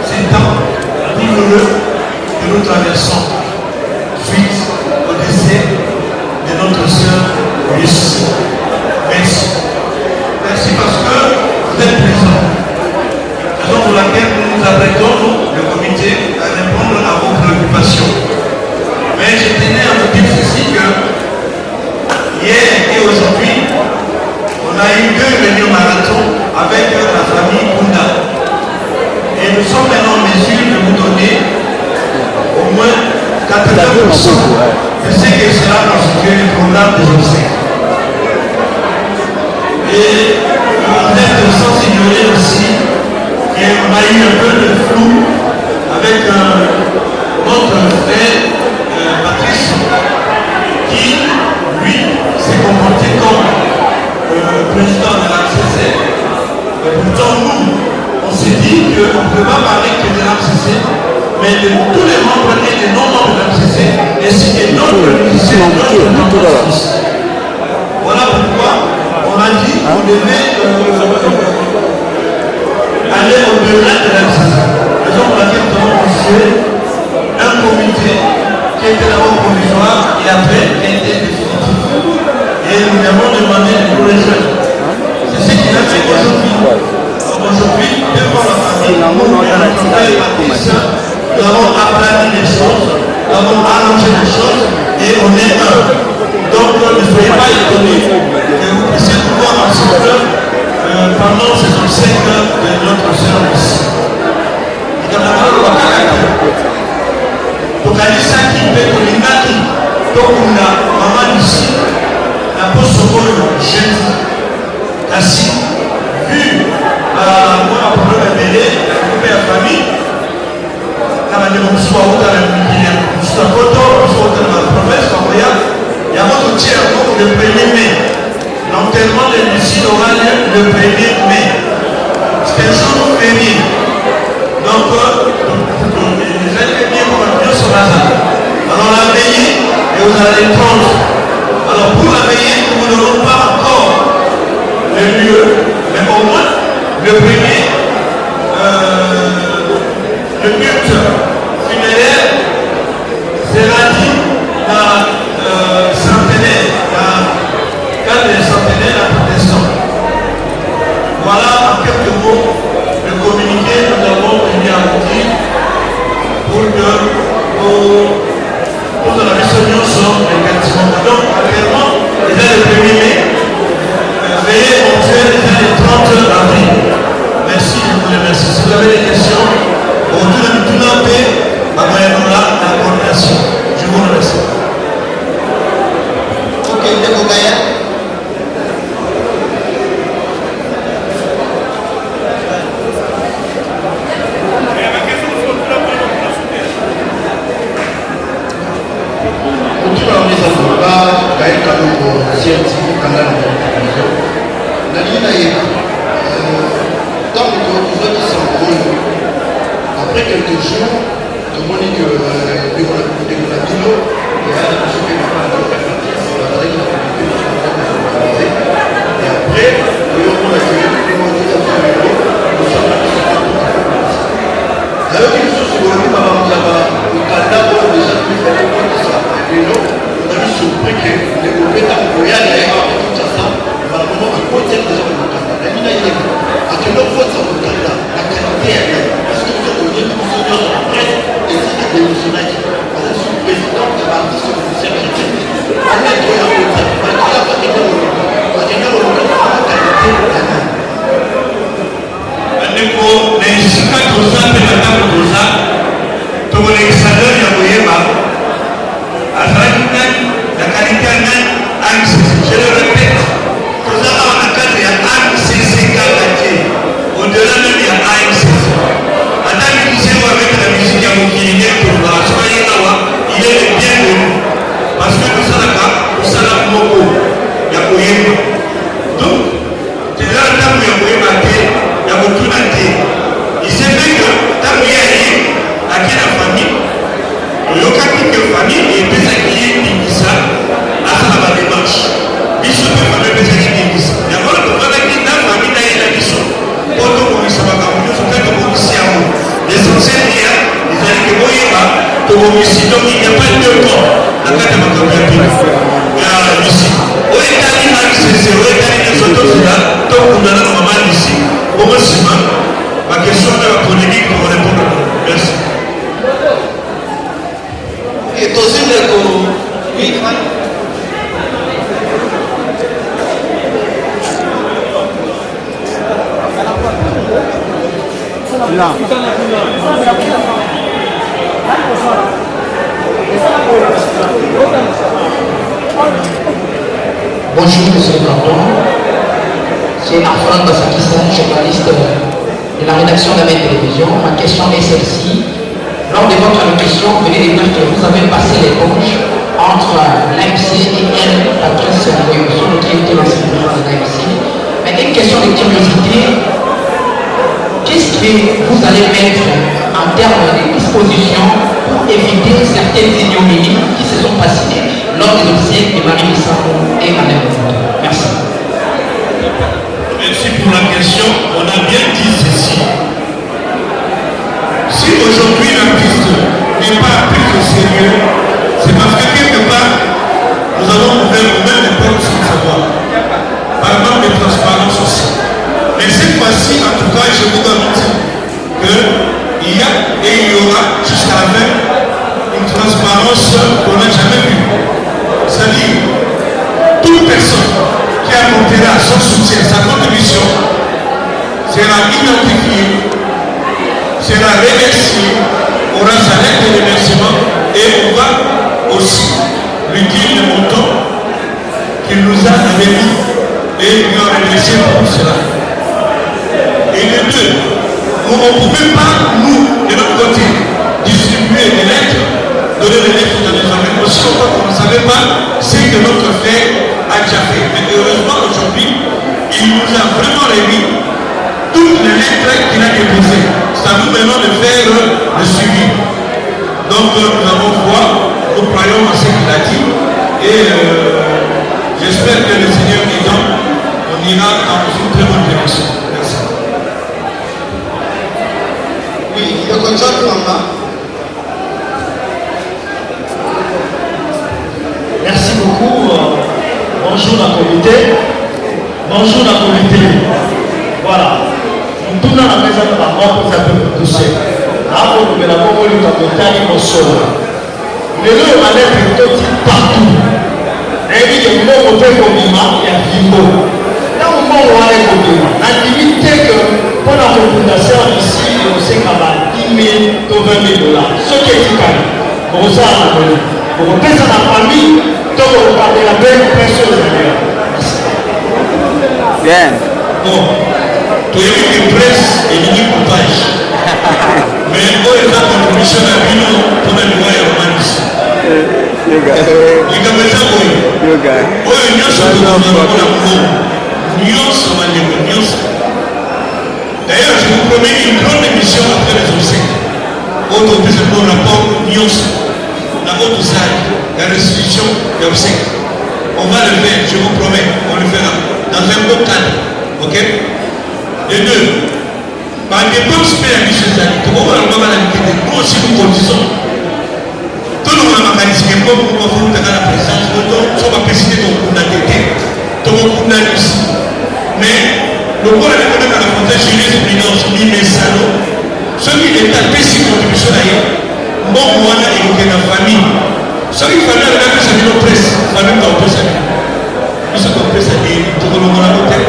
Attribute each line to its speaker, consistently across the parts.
Speaker 1: ces temps douloureux que nous traversons suite au décès de notre sœur Lucie. Merci. Merci parce que vous êtes présents. Raison pour laquelle nous nous apprêtons, le comité, à répondre à vos préoccupations. Mais je tenais à vous dire ceci que hier et aujourd'hui, on a eu 2 réunions marathon avec la famille Bunda. Et nous sommes maintenant en mesure de vous donner au moins 80% de ce que sera constitué le programme des obsèques. Et vous êtes sans ignorer aussi qu'on a eu un peu de flou avec notre frère Patrice qui, lui, s'est comporté comme président de l'ACC. Et pourtant, nous, on s'est dit qu'on ne peut pas parler que de l'ACC, mais de tous les membres et des non-membres de l'ACC, ainsi que notre musicien, notre membre. Voilà pourquoi on a dit qu'on devait aller au-delà de l'ACC. Raison pour laquelle nous avons constitué un comité qui était d'abord provisoire et après qui a été définitif. Et nous avons demandé de nous rejoindre. C'est ce qu'il a fait aujourd'hui. Aujourd'hui, devant la famille, nous avons aplani les choses, nous avons allongé les choses et on est un. Donc ne soyez pas étonnés que vous puissiez pouvoir ensemble pendant ces obsèques de notre sœur ici. Tokalisaki mpe tolingaki tokunda mama ici na poso oyo jeudi kasi vu mwana problème ebele na groupe ya famille na bandeko mosusu bautala mikili ya mosusu ya poto mosusu bautala na province bakoya yango totie yango le 1er mai. L'enterrement de Lucie aura lieu le 1er mai. C'est un jour férié. Donc les allez bien pour la sur la salle. Alors la veillée et vous allez prendre. Alors pour la veillée, nous ne donnons pas encore le lieu, mais au moins le premier le culte funéraire sera dit dans centenaire, dans cadre des centenaires à protestant. Voilà en quelques mots le communiqué que nous avons tenu à vous dire pour que nous la réunion soit effectivement. Donc, actuellement, déjà le 1er mai, veillez ponctuel déjà le 30 avril. Merci, je vous remercie. Si vous avez des questions, autour de tout la paix, nous la coordination. Je vous remercie.
Speaker 2: Ok, Ndekogaya.
Speaker 3: Après quelques jours, de Monique de Gonabino, et à la question qui m'a parlé et après, nous avons accueilli les mots nous sommes alors qu'il se soit mis par le candidat pour déjà plus de ça. Et nous, on a vu surpris que les compétents royales et tout ça, malheureusement, à côté des gens de le candidat. La ligne est à que l'on vote sur le candidat, la qualité est bien. Parce que nous avons dit que nous sommes en presse et c'est des démissionnaires. Parce que je suis président de la partie sur le service. On est très en retard. Maintenant, il y a pas de temps. Parce que nous avons la qualité de la ligne.
Speaker 1: Ndeko na isika toza mpe na ntango toza tokolekisa lelo ya koyeba azalaki nani na kalite ya nani ANCC. Je le répète, toza awa na cadre ya ANCC kaka te, au-delà même ya ANCC. Ata musicien oyo abetaka musique ya mokili nde tolobaka soki aye awa il est le bienvenu parce que tosalaka kosala moko ya koyeba. Donc toza na ntango ya koyeba te ya kotuna te. Il s'est fait que ntango ye aye ake na famille oyokaki ke famille epesaki ye ndingisa asala badémarche biso mpe ici. Donc il n'y a pas de camp. La carte de ma campagne. Ici. Au États-Unis, les autres là, donc on a la maman ici. Au moins, ma question est la polémique pour répondre. Merci.
Speaker 3: Et aussi, oui,
Speaker 2: là.
Speaker 4: Bonjour, monsieur le Président. C'est Arfan Bassakissa, journaliste de la rédaction d'Amen Télévision. Ma question est celle-ci. Lors de votre allocution, vous venez de dire que vous avez passé l'éponge entre l'AMC et elle, Patrice Moyoso, qui était l'ancien président de l'AMC. Mais une question de curiosité, qu'est-ce que vous allez mettre en termes de dispositions pour éviter certaines ignominies qui se sont passées lors des obsèques de Marie Bissau et Madame Momoto? Merci.
Speaker 1: Merci pour la question. On a bien dit ceci. Si aujourd'hui la piste n'est pas prise au sérieux, c'est parce que quelque part, nous avons ouvert nous-mêmes les portes sans savoir. Par manque de transparence aussi. Mais cette fois-ci, en tout cas, je vous garantis qu'il y a et il y aura jusqu'à la fin une transparence qu'on n'a jamais vue. C'est-à-dire, toute personne qui apportera son soutien, sa contribution, sera identifiée, sera remerciée, aura sa lettre de remerciement et on va aussi lui dire le montant qu'il nous a remis et lui en remercier pour cela. Et les deux, on ne pouvait pas, nous, de notre côté, distribuer des lettres, donner des lettres dans les familles aussi longtemps qu'on ne savait pas ce que notre frère a déjà fait. Mais heureusement, aujourd'hui, il nous a vraiment remis toutes les lettres qu'il a déposées. C'est à nous maintenant de faire le suivi. Donc, nous avons foi, nous croyons à ce qu'il a dit. Et j'espère que le Seigneur aidant, on ira dans une très bonne direction. Merci.
Speaker 3: Oui, le contrôle Mamba.
Speaker 5: Merci beaucoup. Bonjour la comité. Bonjour la comité. Voilà. Nous tournons la maison de la mort pour un peu toucher. Là, vous pouvez la voir au lieu de montagne au sol. Les lots à l'être partout. Et il y a un mot au fait comme il y a Vimbo. Là, on va voir les problèmes. La limite est que pour la population ici, on sait qu'il y a 10 000 ou 20 000 $. Ce qui est égal. Pour ça, pour repenser à la famille, donc on va garder la belle précieuse d'ailleurs.
Speaker 2: Bien.
Speaker 1: Bon, tu as vu une presse et une coupage. Mais où est la contribution à Bino pour le droit et romanisme? Il y a comme ça, oui. Oui, nous d'ailleurs, je vous promets une grande émission après les obsèques. Autre peut se prendre rapport, Nyos, la haute salle, la restitution des obsèques. On va le faire, je vous promets, on le fera dans un bon cadre. Ok? Les deux. Par des bonnes spécialistes, nous aussi nous conduisons. Tout le monde a organisé comme vous pouvez faire la présence, on va préciser ton coup d'adété, ton coup d'adété. Mais le rôle est de la frontière juriste de l'évidence, mais salon. Celui qui est à si contribution d'ailleurs, bon, moi, on a évoqué la famille. Celui qui famille, on a fait sa vie de presse, famille dans le presse. Nous sommes en presse à dire, tout le monde a voté,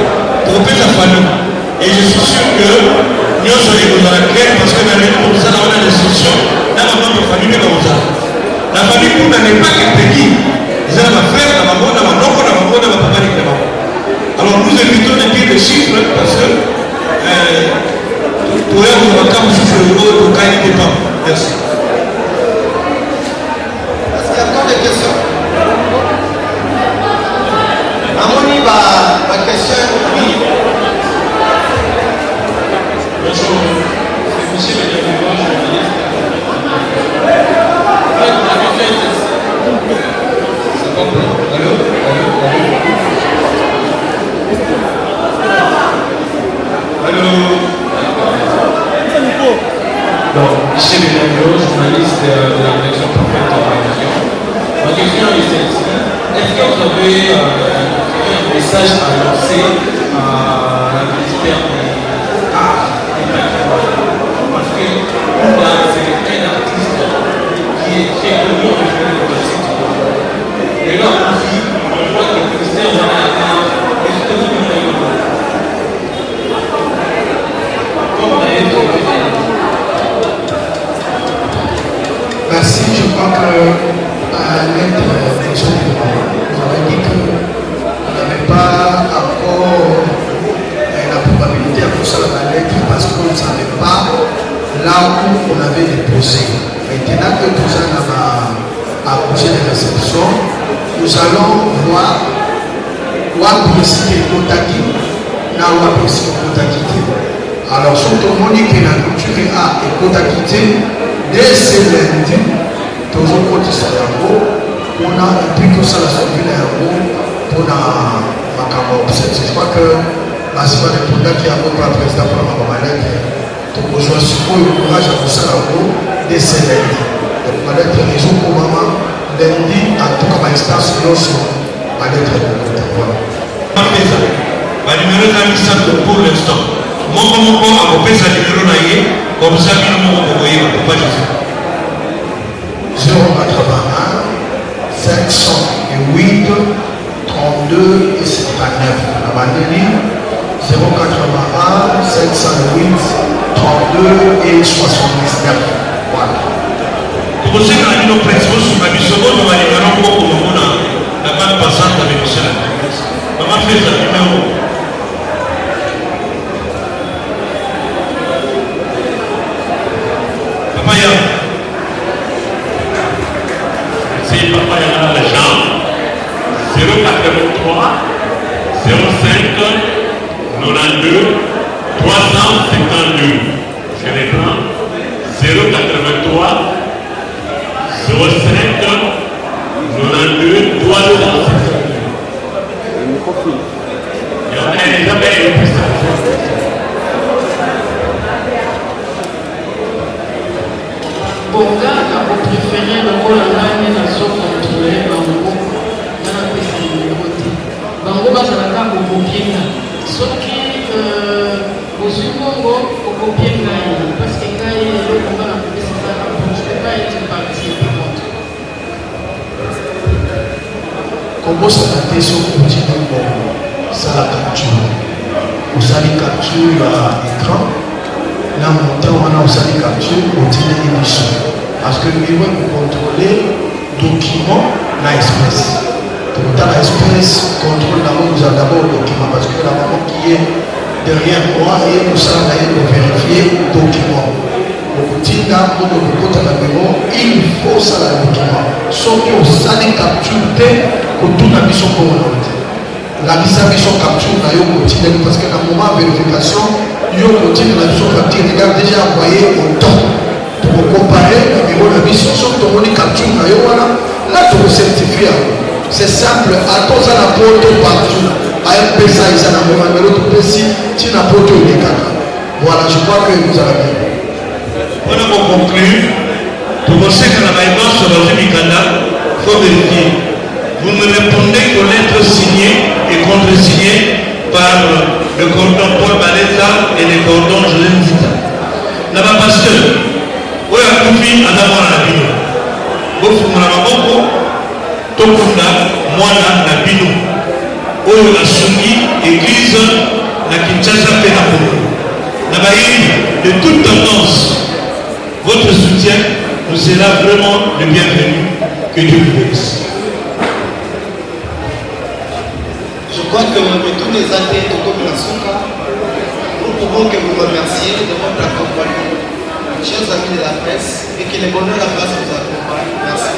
Speaker 1: pour sa famille. Et je suis sûr que nous sommes dans la claire parce que nous avons comme ça, on a des solutions, là, on a notre famille de Gaouza. La famille pour n'est pas qu'un pays. Ils ont ma frère, la maman, la maman, la maman, la papa, la maman. Alors nous évitons de dire des chiffres parce que pour eux, on va quand même souffrir au cas des pas. Merci.
Speaker 3: Est-ce qu'il y a encore des questions? Amoni, ma question est oui.
Speaker 6: Bonjour, c'est monsieur le développement journaliste. C'est compris. Allô? Allô? Donc, Michel Benagno, journaliste de la rédaction cette réunion. Ma question est celle-ci. Est-ce que vous avez un message à lancer à la ministère des Arts et Patrimoine? Parce que c'est un artiste qui est connu en République démocratique du Congo. Et là aussi, on voit que le ministère de l'Art et des États-Unis
Speaker 3: merci, je crois que à l'aide des autres, vous avez dit que vous n'avez pas encore la probabilité à pour ça la lettre parce qu'on ne savait pas là où on avait déposé. Maintenant que tout ça n'a accouché de réception, nous allons voir Waprisike Kotaki, na Waprisike Kotaki. Alors, surtout, on dit que la culture a et Kotaki, dès ce lundi, toujours côté Sayango, on a, et puis tout ça, la suivi pour la Makamo. Je crois que la semaine de qui a beaucoup à président pour la Mamalek, donc je suis au courage à tout ça dès ce lundi. Donc, on va être les jours pour maman, lundi, à tout comme instance, nous sommes à l'être de côté. Voilà.
Speaker 1: Le numéro de pour l'instant. Mon a coupé sa numéro comme ça, nous avons
Speaker 3: 081 508 32 et 79. La Bandélie 081 508 32 et 79. Voilà.
Speaker 1: Pour ce qui est de nos principaux sur ma mission, nous allons pour la bande passante avec Michel. Maman fait sa numéro. Papa Yann.
Speaker 2: C'est Papa Yann Jean. 083 05 92 352. Je les prends. 083 05 92 352.
Speaker 4: Bonga a préféré le rôle à l'année dans son contrôlé Bango dans la peste de côté. Bango bazalaka kokopienga soki ozwi bongo okopienga ye parce que ngai eloko nga na kopesaka je peux pas être parti prenante.
Speaker 3: kobosana te soki otindi bongo sala capture osali capture ya écran na montant wana osali capture otindeli biso parce que liwe kocontrôle document na espèce tokotala espèce contrôle d'abord nous avons d'abord document parce que la maman qui est derrière moi et mosala na ye kovérifie document okotinda moko kokota na bureau il faut osala document soki osali capture te kotuna biso mbongo te lakisa biso capture na yo kotindeli parce que na moment ya vérification yo kotindela biso capture regarde déjà envoyé au temps pour comparer na bureau na biso soki tomoni capture na yo wana là tokocertifie c'est simple atoza na poto partout ayepesa eza na moment melo topesi ntina poto elekaka voilà je crois que vous allez bien.
Speaker 1: Voilà pour conclure, pour vous dire que la maïma sur le Mikanda, il faut vérifier. Vous me répondez qu'aux lettres signées et contre-signées par le cordon Paul Baleza et le cordon José Nzita. Là-bas, pasteur, où est la confie à d'avoir la bino? Vous faites mon amaboko, Tokunda, Moana, la bino. Où la Sungi, église, la Kinshasa, Pénapono. Là-bas, de toute tendance, votre soutien nous sera vraiment le bienvenu. Que Dieu vous bénisse.
Speaker 3: Je crois que tous les athées de comme la Souka, nous pouvons que vous remercier de votre accompagnement, chers amis de la presse, et que le bonheur à grâce vous accompagne. Merci.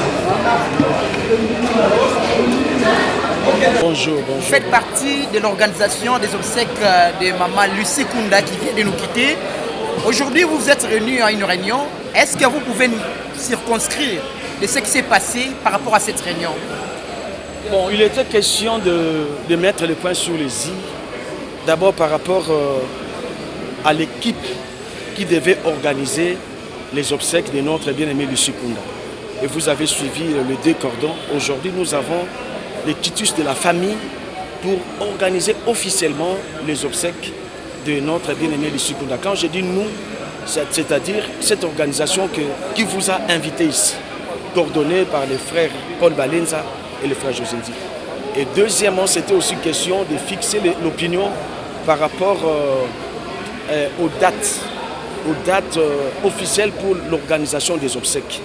Speaker 7: Bonjour, bonjour. Vous faites partie de l'organisation des obsèques de Maman Lucie Kunda qui vient de nous quitter. Aujourd'hui, vous vous êtes réunis à une réunion. Est-ce que vous pouvez nous circonscrire de ce qui s'est passé par rapport à cette réunion?
Speaker 8: Bon, il était question de mettre le point sur les i. D'abord par rapport à l'équipe qui devait organiser les obsèques de notre bien-aimé Lucie Kunda. et vous avez suivi le décordon. Aujourd'hui, nous avons les quitus de la famille pour organiser officiellement les obsèques de notre bien-aimé Lucie Kounda. Quand je dis nous, c'est-à-dire cette organisation qui vous a invité ici, coordonnée par les frères Paul Balenza et le frère José Ndi. Et deuxièmement, c'était aussi question de fixer l'opinion par rapport aux dates officielles pour l'organisation des obsèques.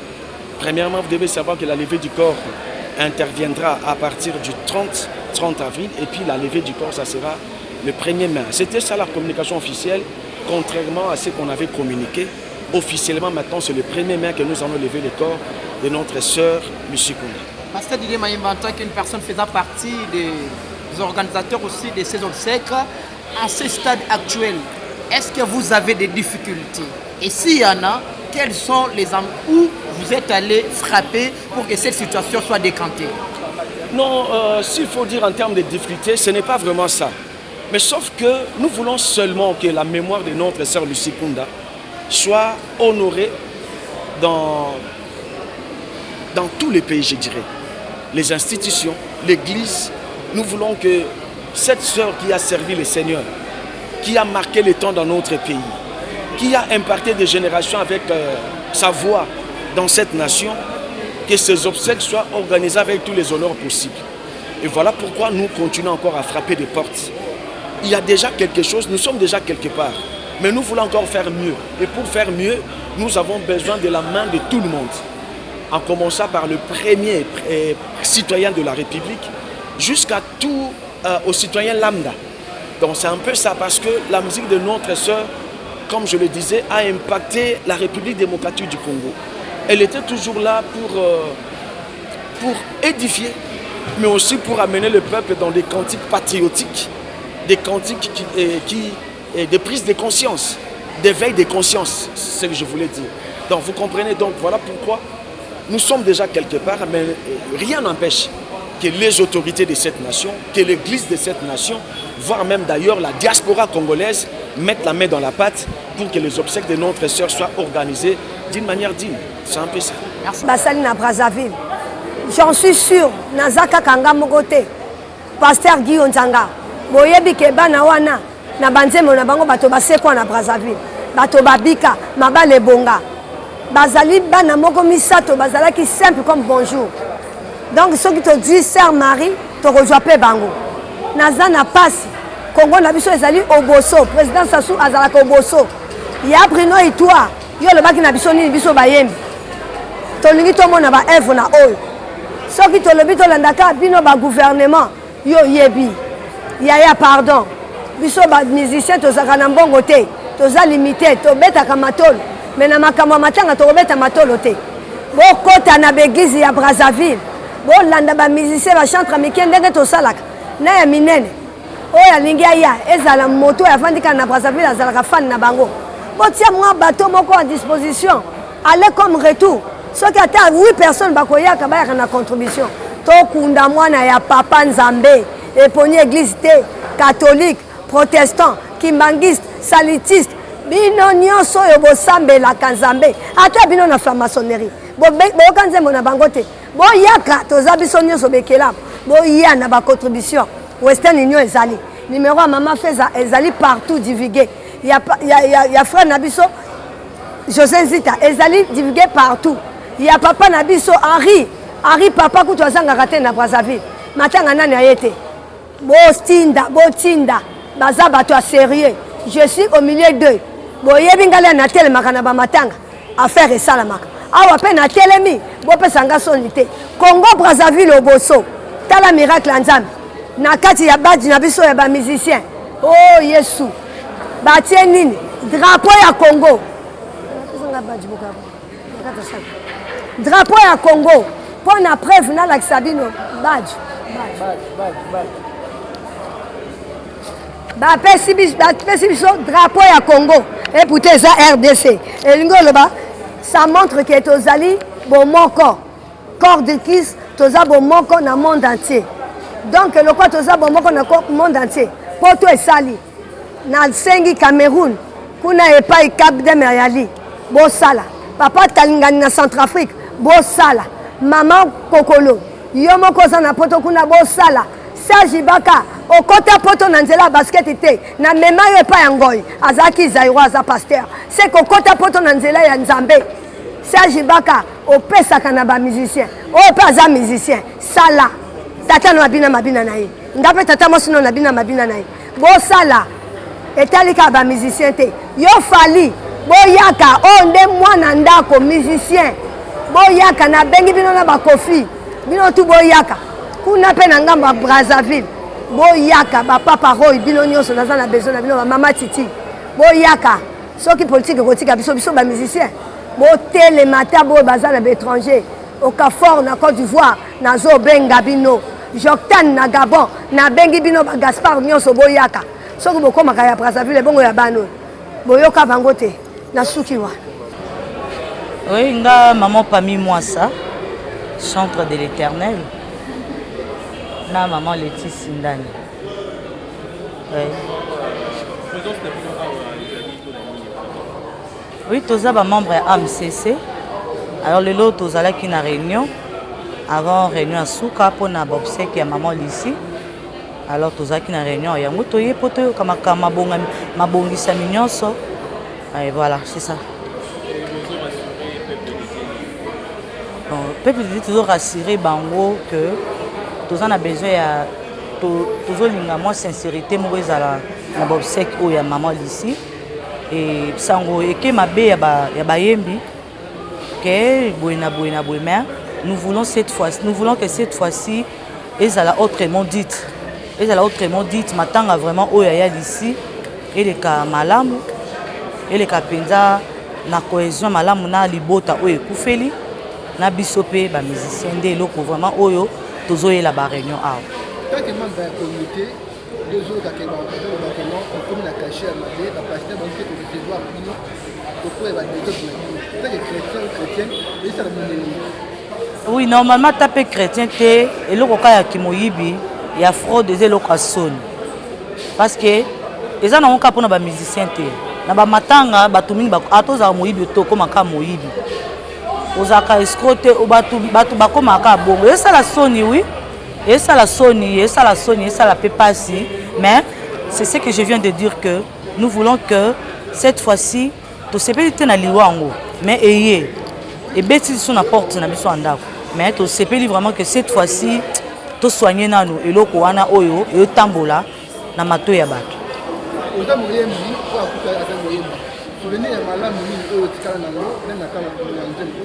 Speaker 8: Premièrement, vous devez savoir que la levée du corps interviendra à partir du 30 avril et puis la levée du corps, ça sera le 1er mai. C'était ça la communication officielle, contrairement à ce qu'on avait communiqué. Officiellement, maintenant, c'est le 1er mai que nous allons lever le corps de notre sœur Lucie Kounda.
Speaker 7: Pasteur Didier Mayemba, en tant qu'une personne faisant partie des organisateurs aussi de ces obsèques, à ce stade actuel, est-ce que vous avez des difficultés? Et s'il y en a, quels sont les endroits où vous êtes allé frapper pour que cette situation soit décantée?
Speaker 8: Non, s'il faut dire en termes de difficultés, ce n'est pas vraiment ça. Mais sauf que nous voulons seulement que la mémoire de notre sœur Lucie Kounda soit honorée dans tous les pays, je dirais. Les institutions, l'Église, nous voulons que cette sœur qui a servi le Seigneur, qui a marqué le temps dans notre pays, qui a impacté des générations avec sa voix dans cette nation, que ces obsèques soient organisées avec tous les honneurs possibles. Et voilà pourquoi nous continuons encore à frapper des portes. Il y a déjà quelque chose, nous sommes déjà quelque part, mais nous voulons encore faire mieux. Et pour faire mieux, nous avons besoin de la main de tout le monde, en commençant par le premier citoyen de la République, jusqu'à tout aux citoyens lambda. Donc c'est un peu ça, parce que la musique de notre sœur, comme je le disais, a impacté la République démocratique du Congo. Elle était toujours là pour édifier, mais aussi pour amener le peuple dans des cantiques patriotiques, des cantiques des prises de conscience, d'éveil de conscience, c'est ce que je voulais dire. Donc vous comprenez, donc voilà pourquoi nous sommes déjà quelque part, mais rien n'empêche que les autorités de cette nation, que l'église de cette nation, voire même d'ailleurs la diaspora congolaise, mettent la main dans la pâte pour que les obsèques de notre sœur soient organisées d'une manière digne. C'est un peu ça.
Speaker 9: Merci. Basali na Brazzaville. J'en suis sûr, Nazaka Kanga Mogote, Pasteur Guy Onzanga, Boyebi Kebana Wana, na banzemo na bango bato basekwa na Brazzaville, bato babika, mabale bonga. Bazali bana moko misato, bazalaki simple comme bonjour. Donc ceux qui te disent Sœur Marie, te rejoint pas bango. Naza na passe, Congo na biso ezali Oboso, président Sassou azalaka Oboso. Ya Bruno Itwa, yo le baki na biso ni biso bayembi. Tolingi to mona ba œuvre na oyo. Ceux qui te le bito landaka bino ba gouvernement, yo yebi. Ya pardon. Biso ba musicien to zaka na mbongo te, to za limité, to beta kamatolo. Mais na makamwa matanga to beta matolo te. Bo kota na begizi ya Brazzaville. Bo landa ba musicien ba chantre américain ndenge to salaka. Na ya minene. Oya lingi ya ezala moto ya fandika na Brazzaville azalaka fan na bango. Bo tia mwa bateau moko en disposition. Allez comme retour. Ceux qui attendent 8 personnes bakoya kabaya na contribution. To kunda mwana ya papa Nzambe. Eponi église te catholique, protestant, kimbangiste, salitiste. Bino nyonso yo bosambela kanzambe. Ata bino na franc-maçonnerie. Bo kanze mona bango te. Bo yaka toza biso nyonso bekela. Bo ya na ba contribution. Western Union ezali. Numéro à maman Feza ezali partout divulgué. Il y a frère Nabiso José Nzita ezali divulgué partout. Il y a papa Nabiso Henri papa kutu azanga raté na Brazzaville. Matanga nani ayete. Bo tinda baza bato sérieux. Je suis au milieu d'eux. Bo yebingala na tele makana ba matanga affaire esalamaka. Awa pe na telemi bo pe sanga sonité. Congo Brazzaville Oboso. Tala miracle nzambe. Na kati ya badji na biso ya ba musicien. Oh Yesu. Batie nini? Drapeau ya Congo. Drapeau ya Congo. Pour na preuve na la Sabino badge. Ba pesi biso drapeau ya Congo. Et pour ça RDC. Et lingo là-bas, ça montre que tozali bon moko. Corps de Christ, toza bon moko na monde entier. Donc le quoi toza bon moko na monde entier. Poto et sali. Na sengi Cameroun. Kuna epai Cap de Merali. Bo sala. Papa talingani na Centrafrique. bosala maman kokolo yo moko oza na poto kuna bosala Serge Ibaka okota poto na nzela basket te na mema yo epa ya ngoi azalaki zairo aza pasteur c'est kokota poto na nzela ya nzambe Serge Ibaka opesaka na bamusicien oyo mpe aza musicien sala tata na mabina na ye nga mpe tata mosi no na bina mabina na ye bosala etali kaka bamusicien te yo fali boyaka oyo nde mwana ndako musicien boyaka nabengi bino na bakofi bino tu boyaka kuna mpe na ngambo ya Brazzaville boyaka bapapa roy bino nyonso naza na besoin na bino bamama titi boyaka soki politique ekotika biso bamusicien botelema ta boyo baza na baétranger okafor na Côte d'Ivoire nazobenga bino Joctane na Gabon nabengi bino bagaspard nyonso boyaka soki bokomaka ya Brazzaville bongo ya bano boyoka bango te nasuki wana.
Speaker 10: Oui, nga maman Pami Mwassa, chantre de l'Éternel. Na maman Letty Sindani. Oui, tous les membres AMCC. Alors le lot tous allés qui na réunion avant réunion à Souka pour na bobsé qui a maman ici. Alors tous allés qui na réunion ya mutoye poto kama mabongisa minyonso. Et voilà, c'est ça. Le peuple dit toujours rassurer bango que tous en a besoin ya toujours linga sincérité moi ezala na bobsek o ya maman ici et sango eke mabe ya bayembi que boina mais nous voulons que cette fois-ci ezala autrement dite matanga vraiment o ya ici et les ka malamu et les ka penza na cohésion malamu na libota o ekufeli na bisope ba musicien de loko vraiment oyo tozoyela ba réunion awa
Speaker 3: tant que membre de la communauté deux autres qui ont comme la cachée à manger la pasteur donc que tu vois bino pourquoi il va dire que tant que chrétien et ça le
Speaker 10: oui normalement tapé chrétien té et loko kaya kimoyibi ya fraude des locations parce que les ana onka pona ba musicien té na ba matanga batumini ba atoza moyibi to koma ka moyibi ozaka escrote batu bakomaka bongo et ça la soni oui et ça la soni et ça la peut passer mais c'est ce que je viens de dire que nous voulons que cette fois-ci to sepelite na liwango mais eye et beti sur la porte na biso andako mais to sepeli vraiment que cette fois-ci to soigner nanu eloko wana oyo e tambola na mato ya bato
Speaker 3: oza moyembi po akuta ata moyembi souvenir ya malamu nini oyo tikala nango na kala ya nzembo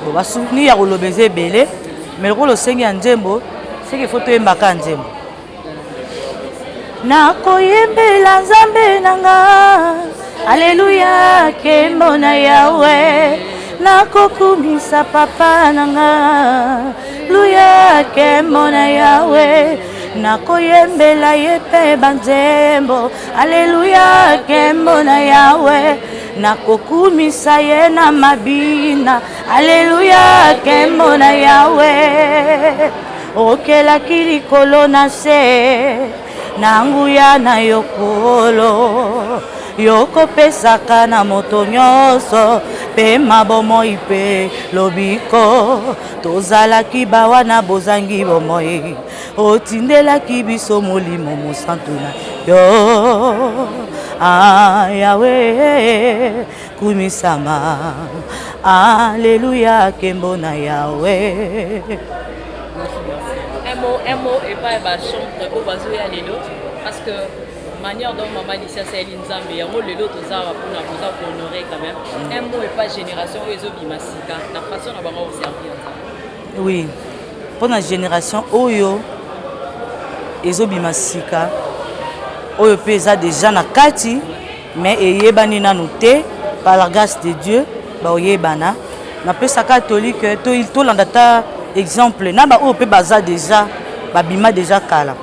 Speaker 10: bon ba souvenir ya kolobeza ebele mais le sengi ya nzembo c'est qu'il faut toyembaka nzembo nakoyembela nzambe nanga alleluya kembo na yawe nakokumisa papa nanga luya kembo na yawe nakoyembela ye pe banzembo alleluya kembo na yawe nakokumisa ye na mabina alleluya kembo na yawe okelaki likolo na se na nguya na yokolo yokopesaka na moto nyonso mpe mabomoi mpe lobiko tozalaki bawana bozangi bomoi otindelaki biso molimo mosantu na yo yawe kumisama alleluya kembo na yawe
Speaker 11: un mot et pas ma chambre au bazo ya lelo parce que manière dont maman Alicia c'est Nzambe yango lelo tozara pour honorer quand même un mot et pas génération oyo bimasika na façon na bango servir Nzambe.
Speaker 10: Oui pour la génération oyo ezobimasika oyo pe eza déjà na kati mais eyebani nanu te par la grâce de Dieu ba oyebana na pesa catholique to landa exemple na ba oyo pe baza déjà babima déjà kala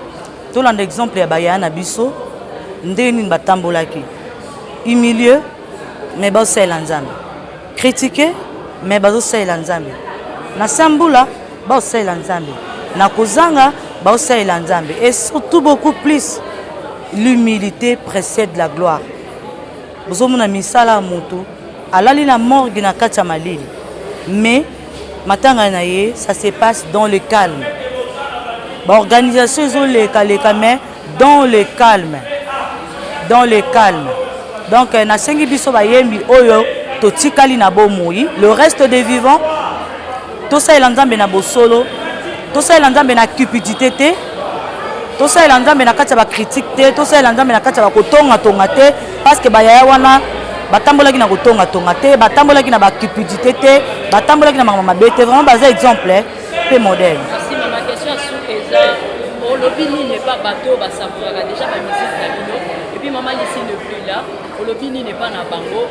Speaker 10: to landa exemple ya baya na biso ndeni batambolaki humilieux mais ba sela nzambe critiquer mais ba sela nzambe na sambula ba sela nzambe na kozanga ba sela nzambe et surtout beaucoup plus l'humilité précède la gloire. Bozomona misala moto alali na morgue na kati ya malili mais matanga na ye ça se passe dans le calme. L'organisation mais dans le calme. Dans le calme. Donc na sengi biso bayembi oyo totikali na bomoi, le reste des vivants tout ça il nzambe na bosolo, tout ça il nzambe na cupidité te, tout ça il nzambe na kati ba critique te, tout ça il nzambe na kati ba kotonga tonga te parce que bayaya wana batambolaki na kotonga tonga te, batambolaki na ba cupidité te, batambolaki na mama bete, vraiment bas exemple pe modèle.
Speaker 11: Merci maman, question sur Eza. Olobini n'est pas bateau, bah ça pourra déjà la musique d'Amino. Et puis maman ici ne plus là. Olobini n'est pas na bango.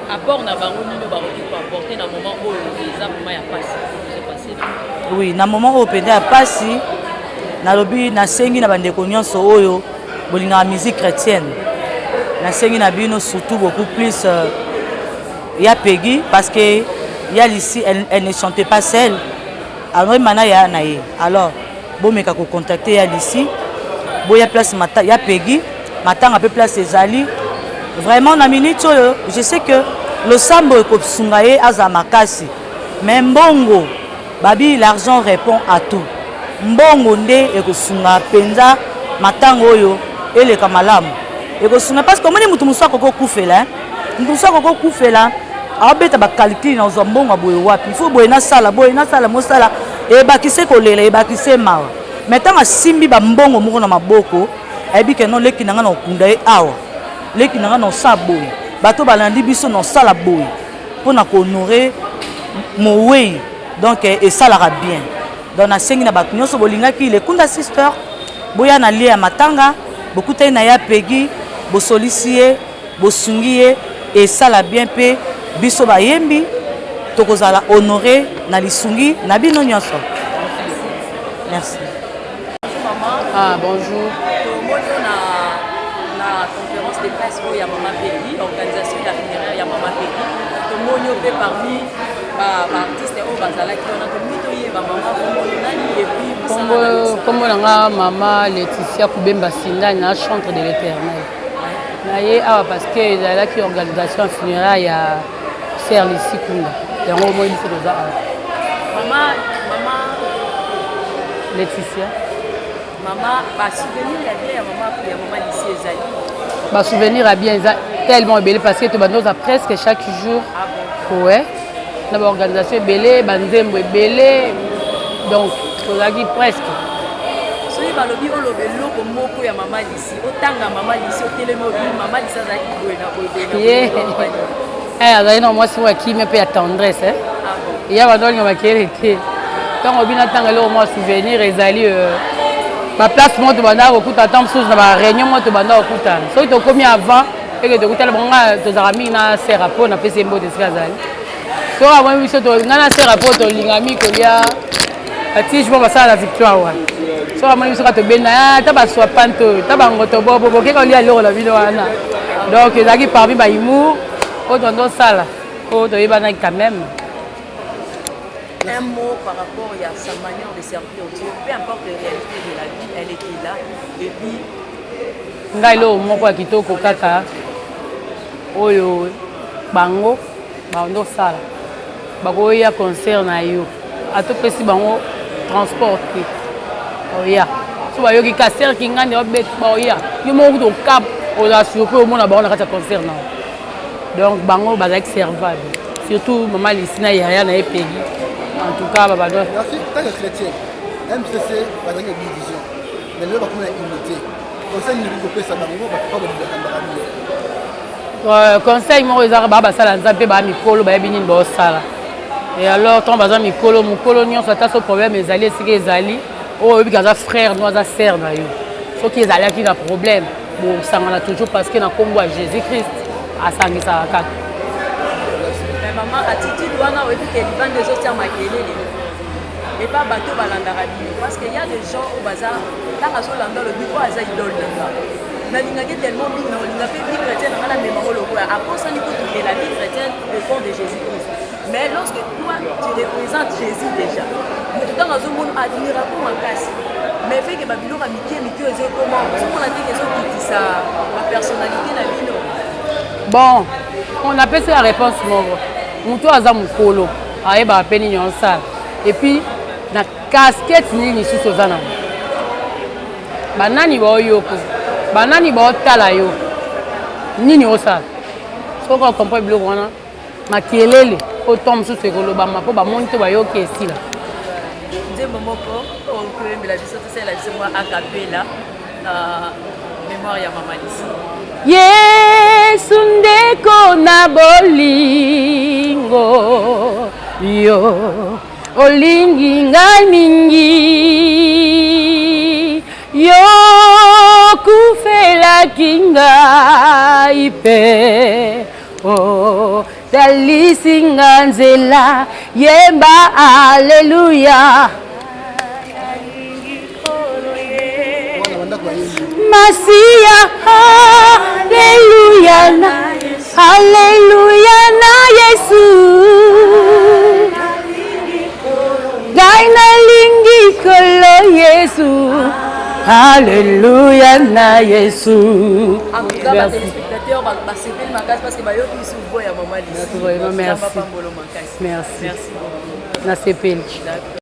Speaker 11: Apport na bango nino ba qui peut apporter dans moment où Eza moment ya passé. J'ai passé là.
Speaker 10: Oui, na moment où pende ya passé. Na lobi na sengi na bande nyonso oyo bolinga musique chrétienne. Na sengi na bino surtout beaucoup plus ya Peggy parce que ya ici elle ne chantait pas seule. Alors maintenant ya naé. Alors bon meka ko contacter ya ici. Boya place mata ya Peggy, matanga peu place ezali. Vraiment na minute oyo, je sais que le sambo ko sungaye azamakasi. Mais mbongo babi l'argent répond à tout. Mbongo nde ekosunga penza matango oyo ele kamalamu. Ekosunga parce que moni mutu musa koko kufela, mutu musa koko kufela. Abeta ba calcul na zombongo boye wapi. Il faut boye na sala mosala e bakise kolela e bakise mawa. Maintenant simbi ba mbongo moko na maboko, ebi ke non leki nanga na okunda e awa. Leki nanga na sa boye. Bato balandi biso na sala boye. Pona ko honorer mo way. Donc et ça la bien. Dans na sengi na bato nyonso bolinga ki le kunda sister boya na lia matanga beaucoup tay na ya Peggy bo solicier bo sungier et ça la bien pe biso ba yembi tokozala honorer na lisungi na bino nyonso. Merci.
Speaker 12: Ah bonjour.
Speaker 11: La conférence de presse où il y a Maman Peggy, l'organisation de la funéraire, il y a Maman Peggy. Tout le monde est parmi artistes et bazala qui ont
Speaker 12: comme on maman Laetitia Koubemba Sindani, la chantre de l'Éternel. Parce que il y a une organisation funéraire, il y a Serre Lissi Kunda.
Speaker 11: Maman
Speaker 12: Laetitia.
Speaker 11: Maman, souvenir il y a maman Lissi Ezali.
Speaker 12: Souvenir à bien tellement belé parce que tu vas presque chaque jour. Ouais. Dans l'organisation belé, banzembo belé. Donc, tu as dit presque.
Speaker 11: Si tu as dit que tu as maman Lissi, autant que maman Lissi, au télémobile, maman Lissi a dit
Speaker 12: moi, c'est moi qui me paye tendresse. Il y a un homme qui était. Quand on vient attendre moi souvenir, Ezali. Ma place, moi, tu vas attendre sous la réunion, moi, tu vas attendre. Si tu as commis avant, et que tu as mis un rapport, on a fait ces mots de ce cas-là. So avant oui c'est toi ngana se rapport to lingami ko ya ati je pense à la victoire wa so avant oui so to bena ta ba so panto ta ba ngoto bobo ke ko lia lo la vidéo ana donc ezaki parmi ba imu o dondo sala o to yeba na quand même
Speaker 11: un mot par rapport à sa manière de servir Dieu, peu importe la réalité de la vie, elle était là et puis
Speaker 12: ngai lo moko ya kitoko kaka oyo bango baondo sala bakoya concert na yo atopesi bango transport te oya so bayoki concert kingani obet baoya yo moko to cap ola surpris au monde bango na kati concert na donc bango bazaki servable surtout maman Lissi na yaya na Peggy en tout cas baba donc
Speaker 3: merci tant que chrétien MCC bazaki division mais le bakoma unité conseil ni ko pesa bango ba
Speaker 12: conseil mo ezaka baba sala nzambe ba mikolo ba yebini ba sala et alors tant baza mikolo mukolo nyonso ata so problème ezali esika ezali o yebi kaza frère no aza sœur na yo soki ezali aki na problème bon sangana toujours parce que na kombo ya Jésus-Christ asangisa kaka
Speaker 11: mais maman attitude wana oyebi ke libande ezotia makelele et pas bateau balandaka bino parce que y a des gens au bazar tant azolanda le biko aza idole nanga nalingaki tellement mingi naolinga mpe vie chrétienne nanga namemango lokola akosani kotuke la vie chrétienne au fond de Jésus-Christ mais lorsque toi tu représentes Jésus déjà moto ntango azomona admira po makasi mais feke babiloko ya mike ezokoma ozomona ndenge ezokitisa bapersonnalité na bino
Speaker 12: bon on appelle ça la réponse moko moto aza mokolo ayeba pe nini osala et puis na casquette nini lisusu oza nango banani baoyo po banani baotala yo nini osala soki okomprendre biloko wana makelele oto mosusu ekolobama mpo bamoni to bayoki esila
Speaker 11: nzembo moko okoyembela biso tosala biso mwa acapella mémoire ya mama Lisi.
Speaker 12: Yesu ndeko na bolingo yo olingi ngai mingi yo kufelaki ngai pe oh talisinga nzela yemba aleluya Masia, hallelujah, hallelujah, na Yesu. Gaina lingi kolo Yesu, hallelujah, na Yesu.
Speaker 11: En tout cas, les téléspectateurs, c'est bien ma case parce que Bayo qui s'ouvre à maman Lisi.
Speaker 12: Merci. Merci. Merci. Merci.